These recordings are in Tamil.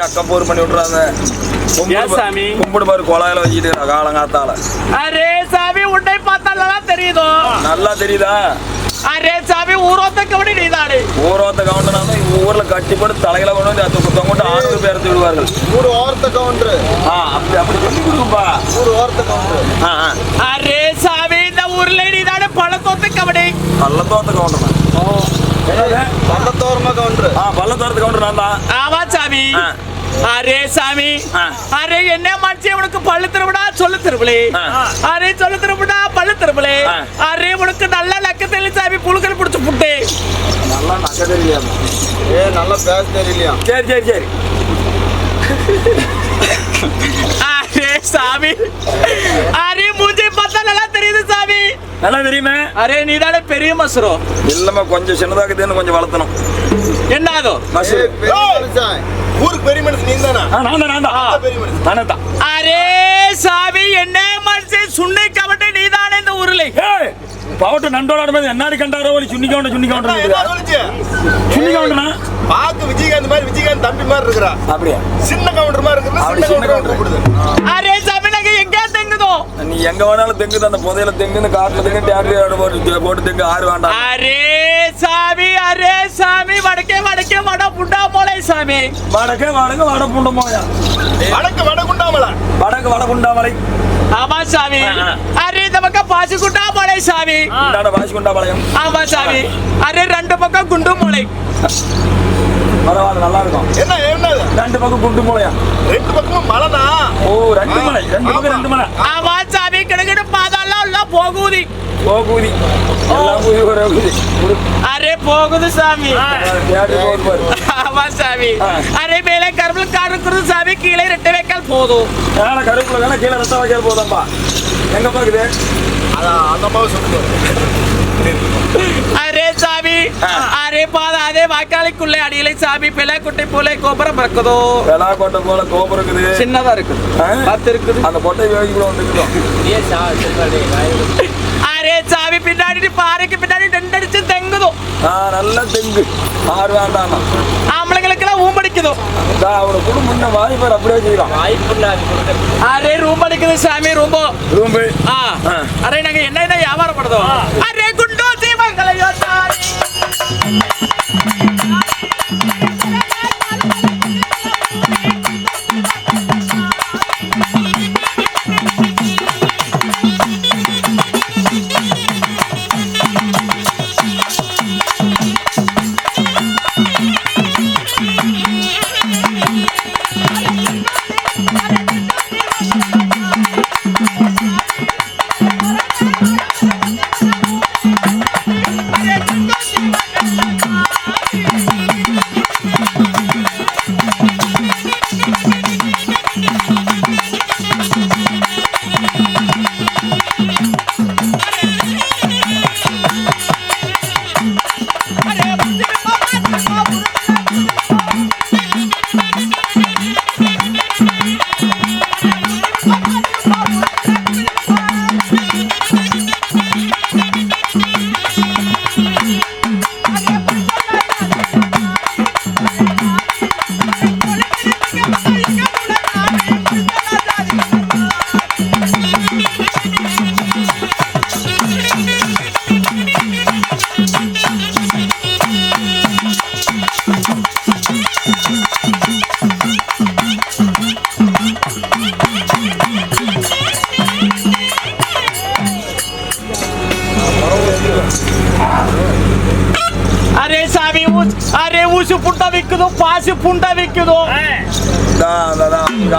அக்கப்போர் பண்ணி விட்டுறாங்க. கும்பிடு பாரு கொலாயில வச்சுட்டு காலங்காத்தால. அரே சாமி உன்னை பார்த்தா தெரியுதோ? நல்லா தெரியுதா? அரே சாமி ஊரோத்த கவுண்டி நீதானே? ஊரோத்த கவுண்டனா தான் ஊர்ல கட்டி போட்டு தலையில கொண்டு வந்து அது குத்தம் கொண்டு ஆணு பேர் விடுவார்கள். ஊர் ஓரத்த கவுண்டர். அப்படி அப்படி சொல்லி கொடுப்பா. ஊர் ஓரத்த கவுண்டர். அரே சாமி இந்த ஊர்ல நீதானே பள்ளத்தோத்த கவுண்டி? பள்ளத்தோத்த கவுண்டர். பள்ளத்தோரமா கவுண்டர். பள்ளத்தோரத்து கவுண்டர் நான் தான். ஆமா சாமி. அரே சாமி, அரே என்ன மனுஷன் உனக்கு பள்ளு திருவிடா சொல்லு திருவிழே. அரே சொல்லு திருவிடா பள்ளு திருவிழே. அரே உனக்கு நல்ல நக்க தெரியல சாமி, புழுக்கல் பிடிச்சு புட்டு. நல்லா நக்க தெரியலையா? நல்லா பேச தெரியலையா? சரி சரி சரி. அரே சாமி, அரே மூஞ்சி பார்த்தா நல்லா தெரியுது சாமி. நல்லா தெரியுமே. அரே நீதானே பெரிய மசுரோ? இல்லம்மா கொஞ்சம் சின்னதாக்குதுன்னு கொஞ்சம் வளர்த்தணும். என்னதோ மசுரு? ஊருக்கு பெரிய மனுஷன் நீ தானா? நான் தான். அரே சாமி என்ன மனுஷன் சுண்ணை கவட்டை நீதானே இந்த ஊர்ல? பவட்டு நண்டோட என்னாடி கண்டாரோ சுண்ணி கவுண்ட சுண்ணி கவுண்டனா பாக்கு விஜயகாந்த் மாதிரி விஜயகாந்த் தம்பி மாதிரி இருக்கிறா. அப்படியே சின்ன கவுண்டர் மாதிரி இருக்கு. அரே சாமி நாங்க எங்க தெங்குதோ? நீ எங்க வேணாலும் தெங்குது. அந்த புதையில தெங்குது, காட்டுல தெங்கு, டேக்டரி போட்டு தெங்கு ஆறு வேண்டாம். அரே சாமி, அரே சாமி வடக்கே வடக்கே வட புண்டா மோளை சாமி. வடக்கே வடக்கு வட புண்ட மோயா. வடக்கு வட குண்டாமலை. வடக்கு வட குண்டாமலை. ஆமா சாமி. அரே இந்த பக்கம் பாசி குண்டா மலை சாமி. பாசி குண்டா மலையம். ஆமா சாமி. அரே ரெண்டு பக்கம் குண்டு மலை. பரவாயில்ல நல்லா இருக்கும். என்ன என்னது ரெண்டு பக்கம் குண்டு மலையா? ரெண்டு பக்கமும் மலைனா? ஓ ரெண்டு மலை. ரெண்டு பக்கம் ரெண்டு மலை. ஆமா சாமி. கிடக்கிட பாதாளம் எல்லாம் போகுதி. போகுதி எல்லாம் போகுது. அரே போகுது சாமி. ஆமா சாமி. அரே மேலே கரும்புல காடு இருக்குது சாமி, கீழே ரெட்டை வைக்கால் போதும். மேலே கரும்புல வேணா கீழே ரெட்டை வைக்கால் போதும்பா. எங்க பாக்குது? அதான் அந்த மாதிரி சொல்லுங்க. அரே சாமி, அரே பாதா அதே வாய்க்காலுக்குள்ளே அடியிலை சாமி பிள்ளைக்குட்டை போல கோபுரம் இருக்குதோ. வெளாக்கோட்டை போல கோபுரம் இருக்குது, சின்னதா இருக்குது, பத்து இருக்குது. அந்த பொட்டை வேகிக்குள்ள வந்துருக்கோம். அரே சாமி பின்னாடி பாறைக்கு பின்னாடி டெண்டடிச்சு தெங்குதோ. நல்ல தெங்கு ஆறு வேண்டாம். ஆம்பளைங்களுக்கு எல்லாம் ஊம்படிக்குதோ. அவரை குடும்பம் வாய்ப்பார் அப்படியே செய்யலாம். அரே ரூம் அடிக்குது சாமி, ரூம்போ ரூம்பு. அரே நாங்க என்ன வியாபாரம் படுதோம். அரே குண்டோ தீமங்களையோ சாரி. அரே ஊசி புண்டா விக்குதோ, பாசி புண்டா விக்குதோ.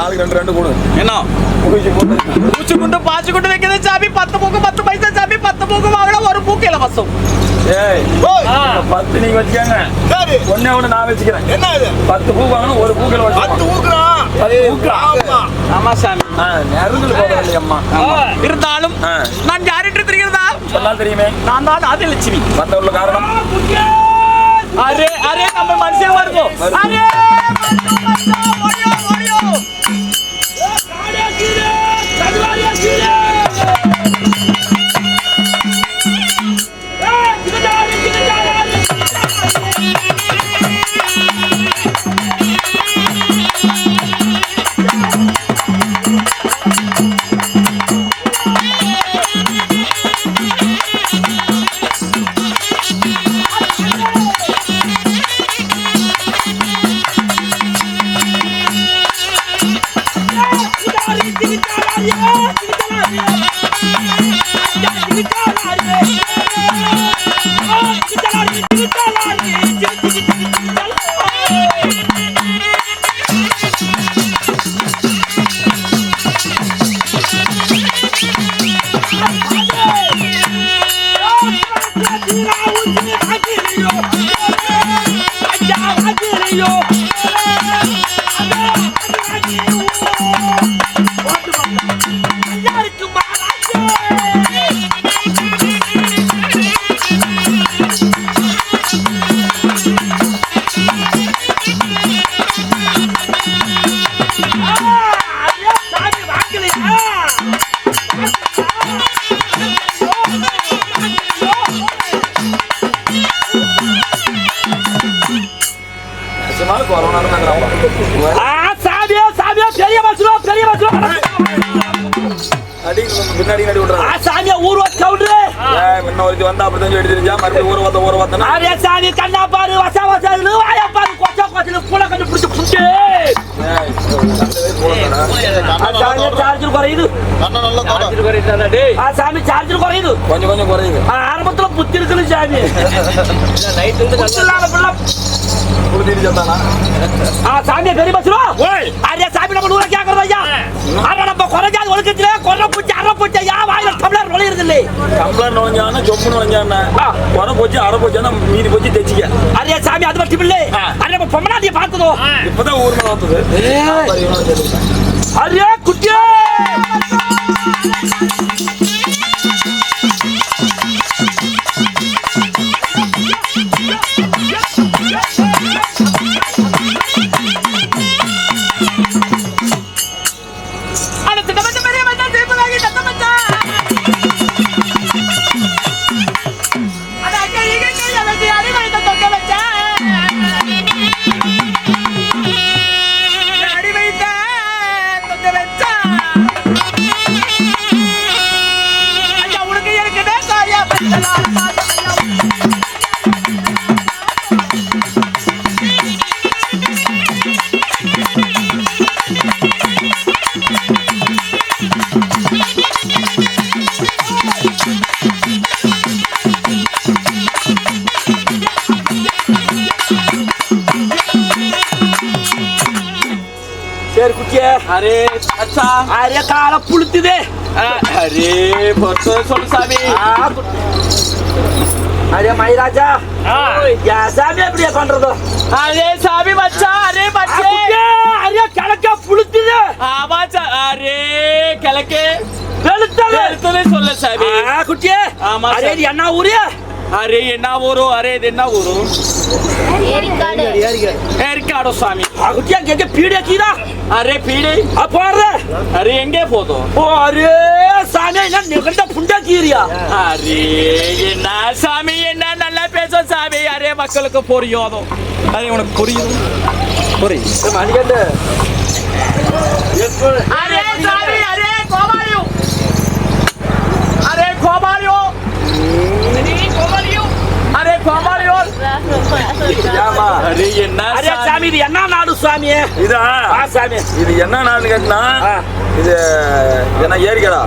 ஆளுக்கு ரெண்டு கொடு. என்ன ஊசி குண்டு பாசி குண்டு விக்குது சாமி. 10 பூக்கு 10 பைசா சாமி. 10 பூக்கு வாங்கலாம், ஒரு பூக்கு இலவசம். 10 நீங்க வச்சுக்கோங்க, ஒன்னே ஒண்ணு நான் வச்சுக்கிறேன். என்ன 10 பூ வாங்கணும், ஒரு பூக்கு இலவசம். ஆமா சாமி, இருந்தாலும் நான் யாரிட்டு தெரிகிறதா தெரியுமே, நான் தான் ஆதிலட்சுமி. வந்தவர்கள் காரணம் அரே அரே நம்ம மனுஷன் வருதோ. அரே பின்னாடி நடி விடுறாங்க. சாமியா ஊர் வச்சு முன்ன ஒருத்தி வந்தா அப்படிதான் எடுத்துருச்சா, மறுபடியும் ஊர் வந்தனா அரே சாமி கண்ணா பாரு, வசா வசான்னு வாயா பாரு, கொச்சா கொச்சல புல கண்டு புடிச்சு புடிச்சு. சார்ஜர் குறையுது. சார்ஜர் குறையுதா டேய்? சாமி சார்ஜர் குறையுது, கொஞ்சம் கொஞ்சம் குறையுது. ஆரம்பத்துல புத்தி இருக்குன்னு சாமி. நைட் இருந்து கண்ணால புள்ள புடிச்சிட்டு சொன்னானா? சாமியா பெரிய பஸ்ரோ. அரே சாமி நம்ம நூற கேக்குறதா ஐயா? அட நம்ம குறஞ்சாது ஒழுக்கத்துல கொற பூச்சி அரை பூச்சி யா வாயில டம்ளர் நுழையிறது இல்ல. டம்ளர் நுழைஞ்சானா ஜொப்பு நுழைஞ்சானா கொற பூச்சி அரை பூச்சினா மீதி பூச்சி தெச்சிக்க. அரே சாமி அது மட்டும் இல்ல. அரே நம்ம பொம்மனாடிய பார்த்ததோ இப்பதான் ஊர்ல பார்த்தது. அரே குட்டியே Yes! சரி குட்டியே. அரே அச்சா அரே கால புளுத்துதே. அரே பொறுத்து சொல்லு சாமி. அரே மயிராஜா யா சாமி எப்படியே பண்றதோ? அரே சாமி மச்சான். அரே மச்சே அரே கிழக்க புளுத்துதே. ஆமாச்சா. அரே கிழக்கு வெளுத்தது வெளுத்தது சொல்லு சாமி. குட்டியே. ஆமா அரே சாமி. இது என்ன ஊரு? அரே என்ன ஊரு? அரே இது என்ன ஊரு? ஏற்காடு சாமி. குட்டியா எங்க பீடியா கீதா? அரே பீடி போற. அரே எங்கே போதும்? அரே சாமி என்ன நிகழ்ந்த புண்டா கீரியா? அரே என்ன சாமி என்ன நல்லா பேச சாமி. அரே மக்களுக்கு புரியும். அரே உனக்கு புரியும் புரியும். மணிகண்ட அரே சாமி. அரே கோமாளியோ. அரே கோமாளியோ. அரே கோமாளியோ. ஏமா அரே என்ன அரே சாமி இது என்ன நாடு சாமி? இதா சாமி இது என்ன நாடு கேட்டா இது என்ன ஏரிகாடா?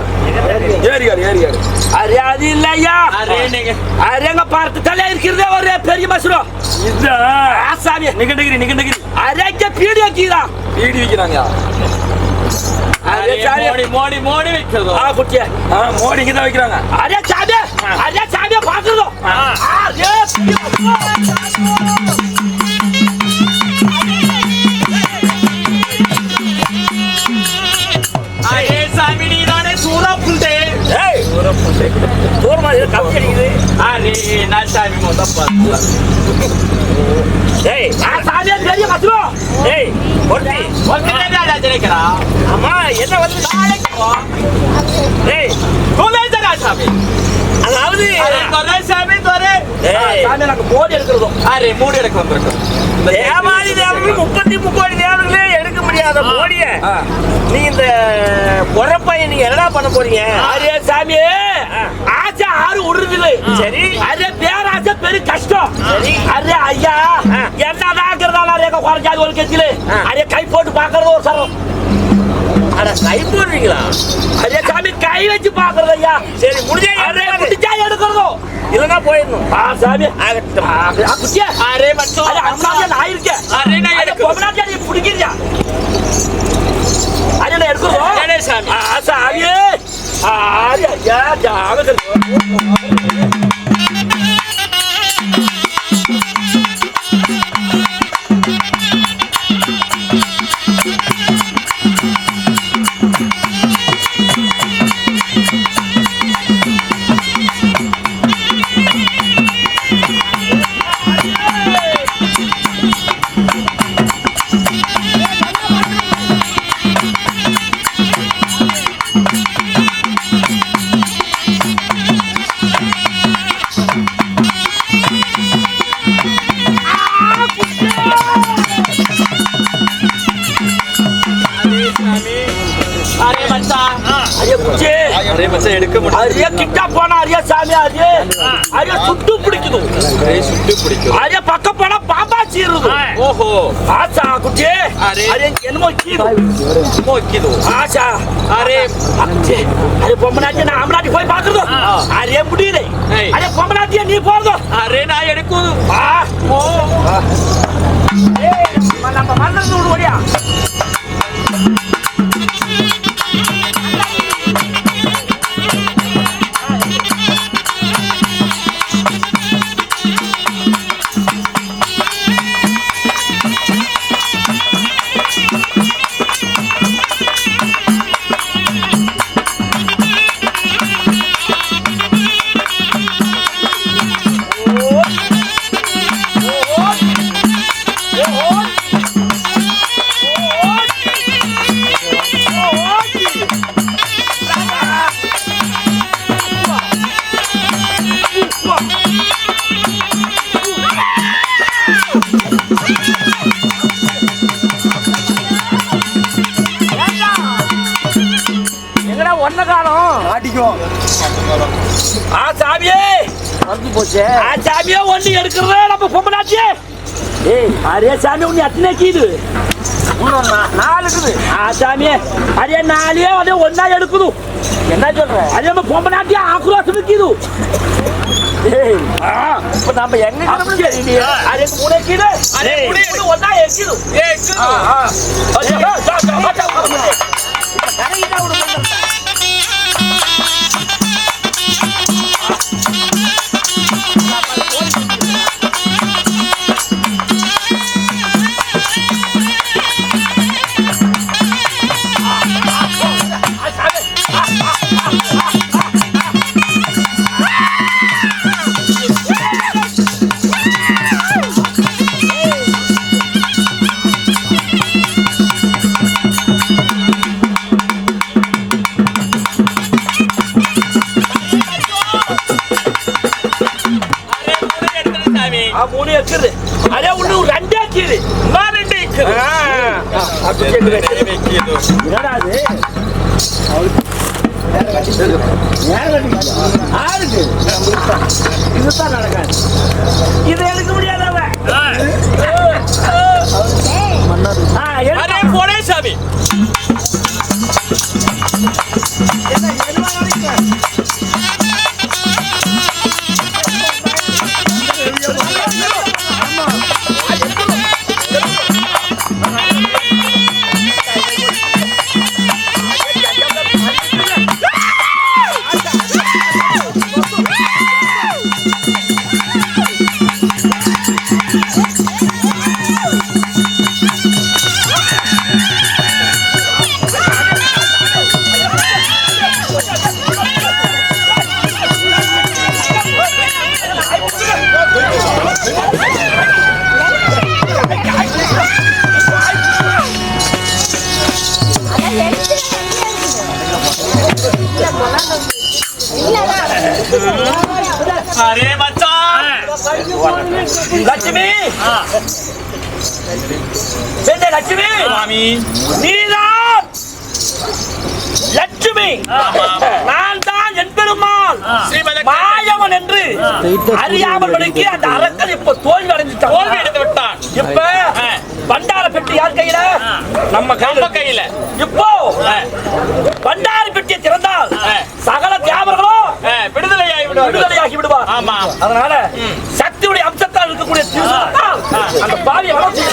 ஏரிகாடு. அரே அது இல்லையா? அரே நீங்க அரேங்க பார்த்து தலை இருக்கிறதே ஒரு பெரிய மசுரம். இதுதான் சாமி நிகண்டகிரி அரேங்க பீடியா கீதா வீடு விற்கிறாங்க. அரே சாமி மோடி மோடி வைக்கிறதோ? குட்டியா மோடிக்கு தான் வைக்கிறாங்க. அரே சாமி பாக்குறதோ? அரே அரே சாமி நீ தானே சூரா புல்டே. தூரமா கம்பி அடிக்குது. அரே நான் சாமி மொத்தம் சாமி பெரிய மசுரம். ஒருத்தி ஜெயிக்கிறா. அம்மா என்ன வந்து சாமி. அதாவது தொரை சாமி தொரை. சாமி நாங்க மோடி எடுக்கிறதோ? அரே மூடி எடுக்க வந்திருக்கோம். தேவாதி தேவர்கள் 33 தேவர்களே எடுக்க முடியாத மோடிய நீ இந்த பொறப்பைய நீங்க என்னடா பண்ண போறீங்க? அரே சாமி ஆசை ஆறு விடுறதில்லை. சரி அரே பேராசை பெரிய கஷ்டம். சரி அரே ஐயா என்னதாங்கிறதால அரே குறைஞ்சாது ஒரு கட்சியில அரே கை போட்டு பாக்குறது ஒரு சரம். அட கை போடுறீங்களா? அரே சாமி கை வச்சு பாக்குறது ஐயா. சரி முடிஞ்சா எடுக்கிறதோ இல்லன்னா போயிடணும். சாமி குட்டியா. அரே மச்சோ நான் இருக்கேன். அரே நான் எடுக்க நீ பிடிக்கிறியா? அரே நான் எடுக்கிறோம். அரே சாமி. சாமி அரே ஐயா ஜாக அரே மச்சான் எடுக்க முடியும். அரியா கிட்ட போனா அரியா சாமி அரே அரியா சுட்டு பிடிக்குது. அரே சுட்டு பிடிக்கும். அரியா பக்க போனா பாம்பா சீருது. ஓஹோ ஆச்சா குட்டி அரே என்னமோ கீது மோக்கிது. ஆச்சா அரே அச்சே அரே பொம்மனாட்டி நான் அம்மாட்டி போய் பாக்குறதோ? அரே முடியல. அரே பொம்மனாட்டிய நீ போறதோ? அரே நான் எடுக்குது. ஓ ஏய் நம்ம மன்னன் ஓடியா? சாமியே வந்து போச்சு. சாமியே ஒண்ணு எடுக்கிறதே நம்ம பொம்மனாச்சியே. ஏய் அரே சாமி ஒண்ணு அத்தனை கீது இன்னும் 4 இருக்குது. சாமியே அரே 4 அதே ஒண்ணா எடுக்குது. என்ன சொல்ற? அதே நம்ம பொம்மனாச்சியே ஆக்ரோஷம் கீது. ஏய் இப்ப நாம எங்க கிளம்பி? அரே 3 கீது. அரே 3 ஒண்ணா எடுக்குது. கரையிடா விடு. மூணு இருக்குது. அதே ஒண்ணு 2 இருக்குது. 2 இருக்குது. என்னடா அது? இதுதான் நடக்காது. இது எடுக்க முடியாதவ. போனே சாமி. அரே மச்சான் லட்சுமி லட்சுமி சாமி நீதான் லட்சுமி. நான் தான் என் பெருமாள் மாயவன் என்று அறியாமல் படுக்கி அந்த அரக்கன் இப்ப தோல்வி அடைஞ்சிட்டான். தோல்வி எடுத்து விட்டான். இப்ப பண்டார பெட்டி யார் கையில? நம்ம கையில. இப்போ பண்டார பெட்டியை திறந்தால் சகல தியாகர்களும் விடுதலையாகி விடுவார். ஆமா. அதனால சக்தியுடைய அம்சத்தால் இருக்கக்கூடிய அந்த பாவியை வளர்ச்சி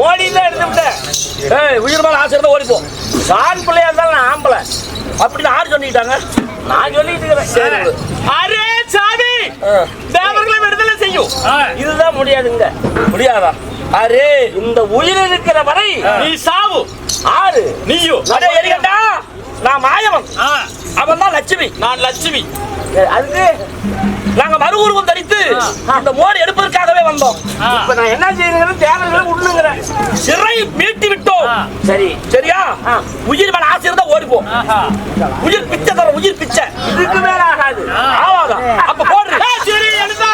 ஓடிதான் எடுத்துட்டேன். உயிர் மேல ஆசை இருந்தா ஓடிப்போம். ஆண் பிள்ளையா இருந்தாலும் நான் ஆம்பளை அப்படின்னு யாரு சொல்லிட்டாங்க? நான் சொல்லிட்டு இருக்கிறேன். அரே சாமி தேவர்களை விடுதலை செய்யும். இதுதான் முடியாதுங்க. முடியாதா? அரே இந்த உயிர் இருக்கிற வரை நீ சாவு. ஆறு நீயும். அதே எரிகட்டா நான் மாயவன், அவன் தான் லட்சுமி, நான் லட்சுமி. அதுக்கு நாங்க மறு உருவம் தரித்து இந்த மோடி எடுப்பதற்காகவே வந்தோம். இப்ப நான் என்ன செய்யறேன்? தேவர்களை விடணுங்கிறேன். சிறை மீட்டி விட்டோம். சரி சரியா? உயிர் மேல ஆசை இருந்தா ஓடிப்போம். உயிர் பிச்சை தர, உயிர் பிச்சை. இதுக்கு மேல ஆகாது. ஆவாதா? அப்ப போடுறேன். சரி எழுதா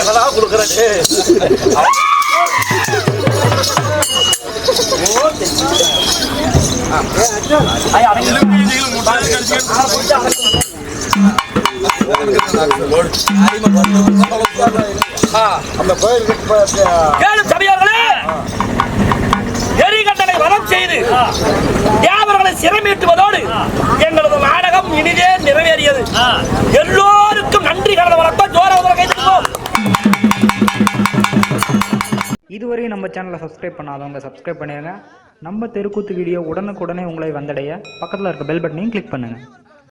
எவனா கொடுக்குறேன். எரிகட்டனை வரம் செய்து தேவர்களை சிறைமீட்டுவதோடு எங்களது நாடகம் இனிதே நிறைவேறியது. எல்லோருக்கும் நன்றி கடந்த வளர்த்த ஜோர இதுவரை நம்ம சேனலை சப்ஸ்கிரைப் பண்ணாதவங்க சப்ஸ்கிரைப் பண்ணிடுங்க. நம்ம தெருக்கூத்து வீடியோ உடனுக்குடனே உங்களை வந்தடைய பக்கத்தில் இருக்க பெல் பட்டனையும் கிளிக் பண்ணுங்கள்.